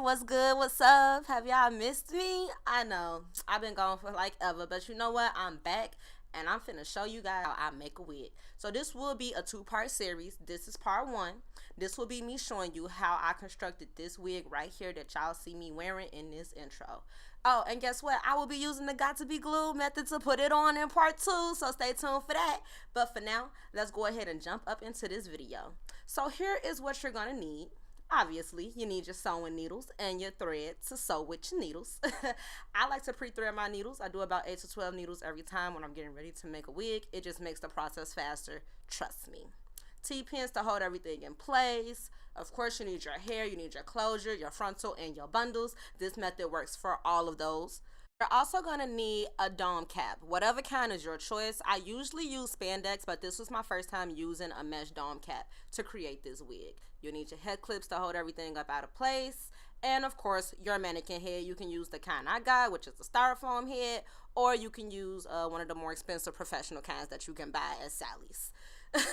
What's good? What's up? Have y'all missed me? I know I've been gone for like ever, but you know what? I'm back and I'm finna show you guys how I make a wig. So this will be a two-part series. This is part one. This will be me showing you how I constructed this wig right here that y'all see me wearing in this intro. Oh, and guess what? I will be using the got to be glue method to put it on in part two, so stay tuned for that. But for now, let's go ahead and jump up into this video. So here is what you're gonna need. Obviously, you need your sewing needles and your thread to sew with your needles. I like to pre-thread my needles. I do about 8 to 12 needles every time when I'm getting ready to make a wig. It just makes the process faster, trust me. T-pins to hold everything in place. Of course, you need your hair, you need your closure, your frontal, and your bundles. This method works for all of those. You're also going to need a dome cap, whatever kind is your choice. I usually use spandex, but this was my first time using a mesh dome cap to create this wig. You'll need your head clips to hold everything up out of place. And of course, your mannequin head. You can use the kind I got, which is the styrofoam head, or you can use one of the more expensive professional kinds that you can buy at Sally's.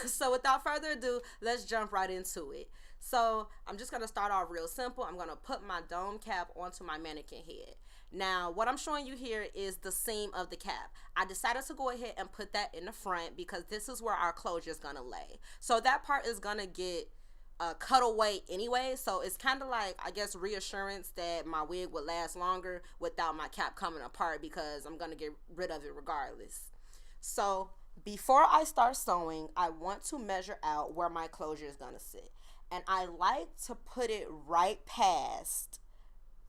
So without further ado, let's jump right into it. So I'm just going to start off real simple. I'm going to put my dome cap onto my mannequin head. Now, what I'm showing you here is the seam of the cap. I decided to go ahead and put that in the front because this is where our closure is going to lay. So that part is going to get cut away anyway. So it's kind of like, I guess, reassurance that my wig would last longer without my cap coming apart because I'm going to get rid of it regardless. So before I start sewing, I want to measure out where my closure is going to sit. And I like to put it right past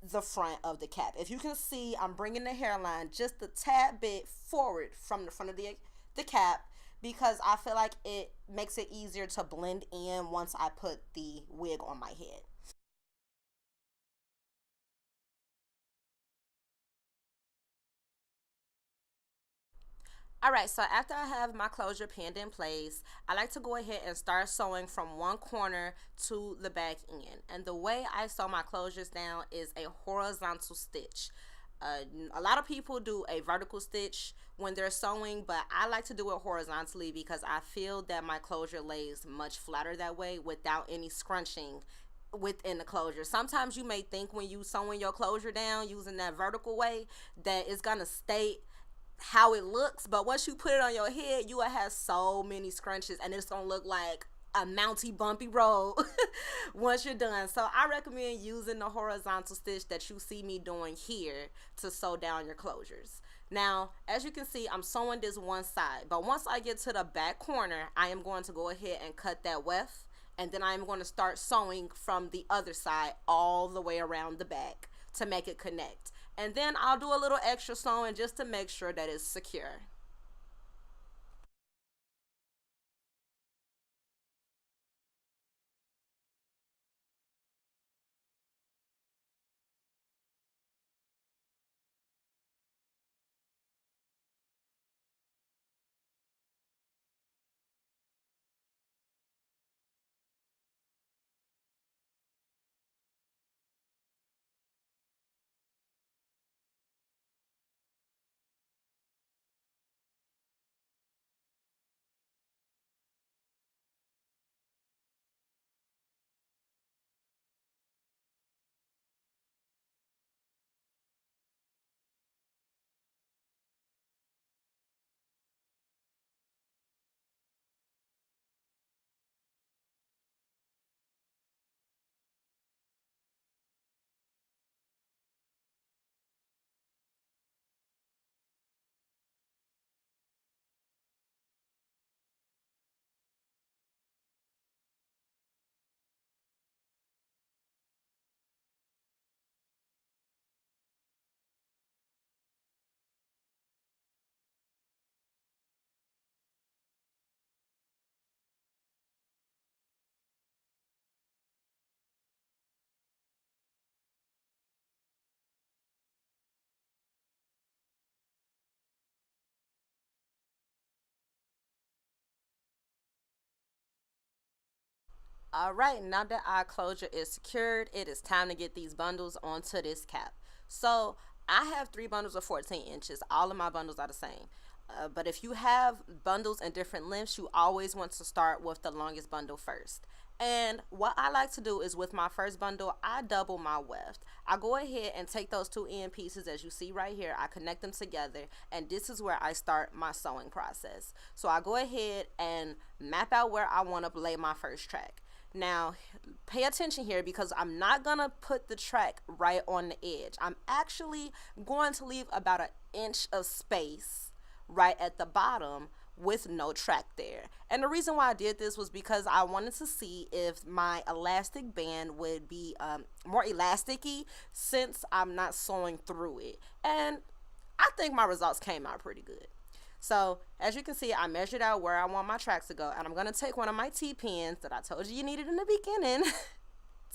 the front of the cap. If you can see, I'm bringing the hairline just a tad bit forward from the front of the cap because I feel like it makes it easier to blend in once I put the wig on my head. Alright, so after I have my closure pinned in place, I like to go ahead and start sewing from one corner to the back end. And the way I sew my closures down is a horizontal stitch. A lot of people do a vertical stitch when they're sewing, but I like to do it horizontally because I feel that my closure lays much flatter that way without any scrunching within the closure. Sometimes you may think when you sewing your closure down using that vertical way that it's gonna stay how it looks, but once you put it on your head, you will have so many scrunches and it's gonna look like a mounty bumpy road once you're done. So I recommend using the horizontal stitch that you see me doing here to sew down your closures. Now, as you can see, I'm sewing this one side, but once I get to the back corner, I am going to go ahead and cut that weft, and then I am going to start sewing from the other side all the way around the back to make it connect. And then I'll do a little extra sewing just to make sure that it's secure. All right, now that our closure is secured, it is time to get these bundles onto this cap. So I have 3 bundles of 14 inches. All of my bundles are the same. But if you have bundles in different lengths, you always want to start with the longest bundle first. And what I like to do is with my first bundle, I double my weft. I go ahead and take those two end pieces as you see right here. I connect them together, and this is where I start my sewing process. So I go ahead and map out where I want to lay my first track. Now, pay attention here because I'm not going to put the track right on the edge. I'm actually going to leave about an inch of space right at the bottom with no track there. And the reason why I did this was because I wanted to see if my elastic band would be more elasticy since I'm not sewing through it. And I think my results came out pretty good. So as you can see, I measured out where I want my tracks to go, and I'm going to take one of my T-pins that I told you needed in the beginning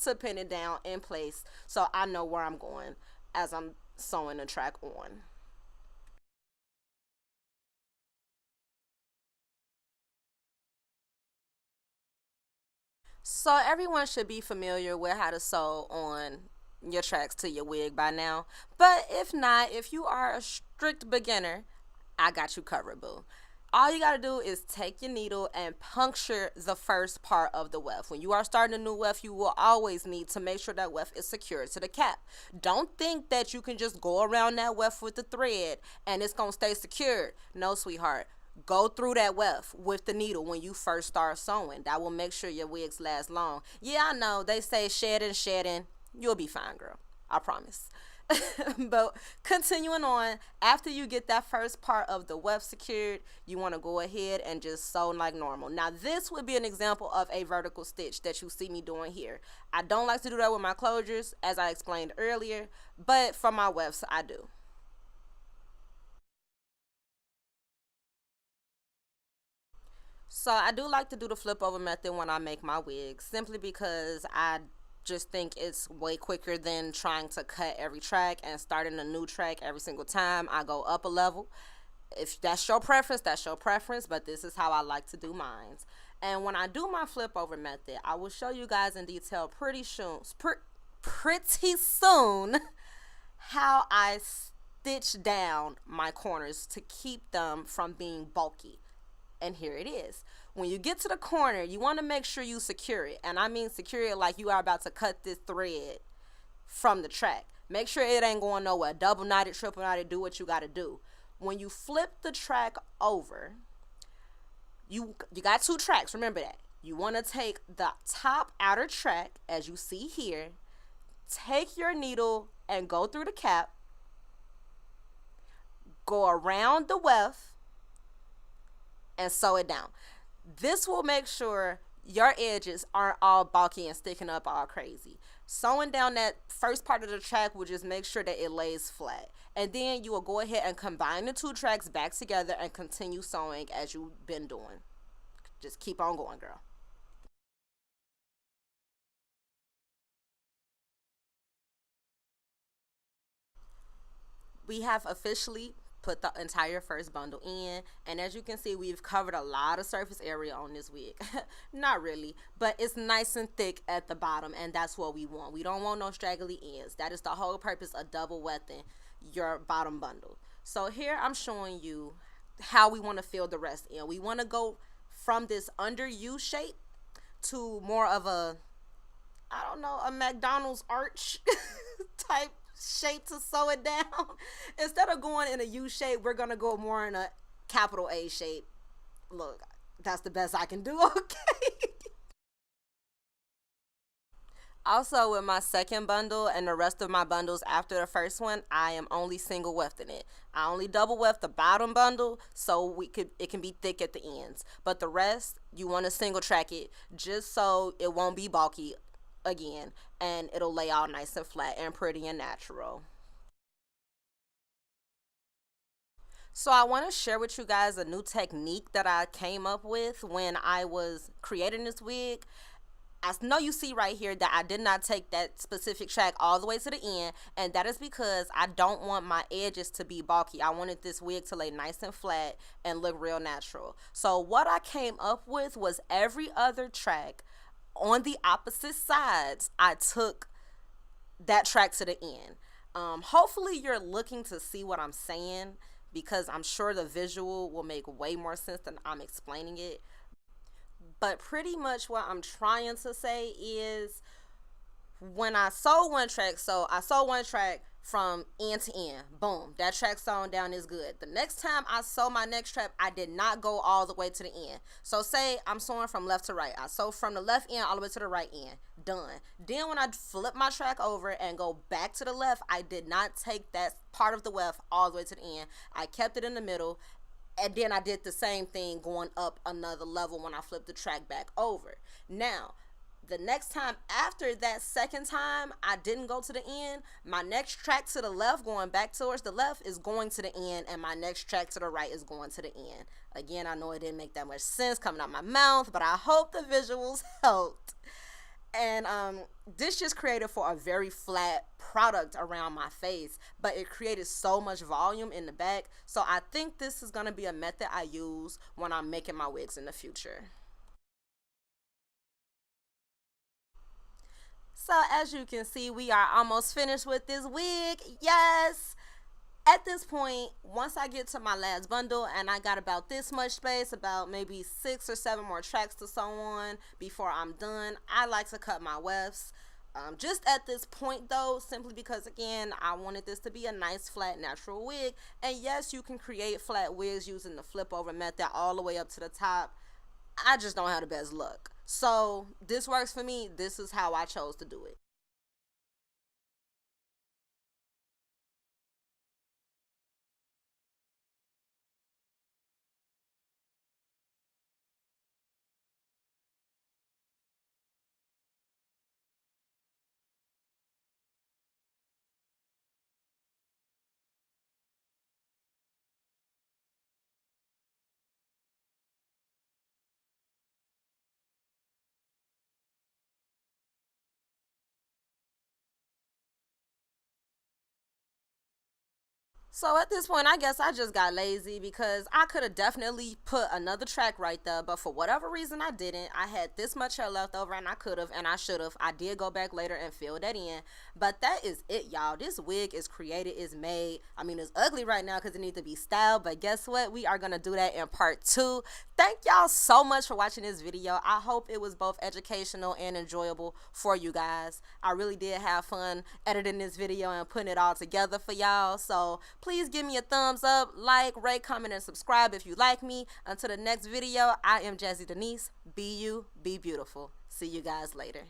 to pin it down in place so I know where I'm going as I'm sewing the track on. So everyone should be familiar with how to sew on your tracks to your wig by now. But if not, if you are a strict beginner, I got you covered, boo. All you gotta do is take your needle and puncture the first part of the weft. When you are starting a new weft, you will always need to make sure that weft is secured to the cap. Don't think that you can just go around that weft with the thread and it's gonna stay secured. No, sweetheart. Go through that weft with the needle when you first start sewing. That will make sure your wigs last long. Yeah, I know they say shedding. You'll be fine, girl. I promise. But continuing on, after you get that first part of the weft secured, you want to go ahead and just sew like normal. Now this would be an example of a vertical stitch that you see me doing here. I don't like to do that with my closures, as I explained earlier, but for my wefts I do. So I do like to do the flip over method when I make my wigs, simply because I just think it's way quicker than trying to cut every track and starting a new track every single time I go up a level. If that's your preference, that's your preference, but this is how I like to do mine. And when I do my flip over method, I will show you guys in detail pretty soon how I stitch down my corners to keep them from being bulky. And here it is. When you get to the corner, you want to make sure you secure it. And I mean secure it like you are about to cut this thread from the track. Make sure it ain't going nowhere. Double knotted, triple knotted, do what you got to do. When you flip the track over, you got two tracks. Remember that. You want to take the top outer track, as you see here. Take your needle and go through the cap. Go around the weft and sew it down. This will make sure your edges aren't all bulky and sticking up all crazy. Sewing down that first part of the track will just make sure that it lays flat. And then you will go ahead and combine the two tracks back together and continue sewing as you've been doing. Just keep on going, girl. We have officially put the entire first bundle in, and as you can see, we've covered a lot of surface area on this wig. Not really, but it's nice and thick at the bottom, and that's what we want. We don't want no straggly ends. That is the whole purpose of double wefting your bottom bundle. So here I'm showing you how we want to fill the rest in. We want to go from this under U shape to more of a, I don't know, a McDonald's arch type shape to sew it down. Instead of going in a U shape, we're gonna go more in a capital A shape. Look, that's the best I can do. Okay. Also, with my second bundle and the rest of my bundles after the first one, I am only single wefting it. I only double weft the bottom bundle so it can be thick at the ends. But the rest, you want to single track it just so it won't be bulky again, and it'll lay out nice and flat and pretty and natural. So I want to share with you guys a new technique that I came up with when I was creating this wig. I know you see right here that I did not take that specific track all the way to the end, and that is because I don't want my edges to be bulky. I wanted this wig to lay nice and flat and look real natural. So what I came up with was every other track on the opposite sides, I took that track to the end. Hopefully you're looking to see what I'm saying, because I'm sure the visual will make way more sense than I'm explaining it. But pretty much what I'm trying to say is, when I sold one track, so I sold one track from end to end. Boom, that track sewn down is good. The next time I sew my next track, I did not go all the way to the end. So say I'm sewing from left to right. I sew from the left end all the way to the right end. Done. Then when I flip my track over and go back to the left, I did not take that part of the weft all the way to the end. I kept it in the middle. And then I did the same thing going up another level when I flipped the track back over. Now, the next time after that second time I didn't go to the end, my next track to the left going back towards the left is going to the end, and my next track to the right is going to the end. Again, I know it didn't make that much sense coming out my mouth, but I hope the visuals helped. And this just created for a very flat product around my face, but it created so much volume in the back. So I think this is going to be a method I use when I'm making my wigs in the future. So as you can see, we are almost finished with this wig. Yes! At this point, once I get to my last bundle and I got about this much space, about maybe 6 or 7 more tracks to sew on before I'm done, I like to cut my wefts. Just at this point though, simply because again, I wanted this to be a nice flat natural wig. And yes, you can create flat wigs using the flip over method all the way up to the top. I just don't have the best luck. So this works for me. This is how I chose to do it. So at this point, I guess I just got lazy because I could have definitely put another track right there, but for whatever reason I didn't. I had this much hair left over and I could have and I should have. I did go back later and fill that in, but that is it, y'all. This wig is created, is made. I mean, it's ugly right now because it needs to be styled, but guess what? We are going to do that in part 2. Thank y'all so much for watching this video. I hope it was both educational and enjoyable for you guys. I really did have fun editing this video and putting it all together for y'all. So please give me a thumbs up, like, rate, comment, and subscribe if you like me. Until the next video, I am JazzyDenise. Be you, be beautiful. See you guys later.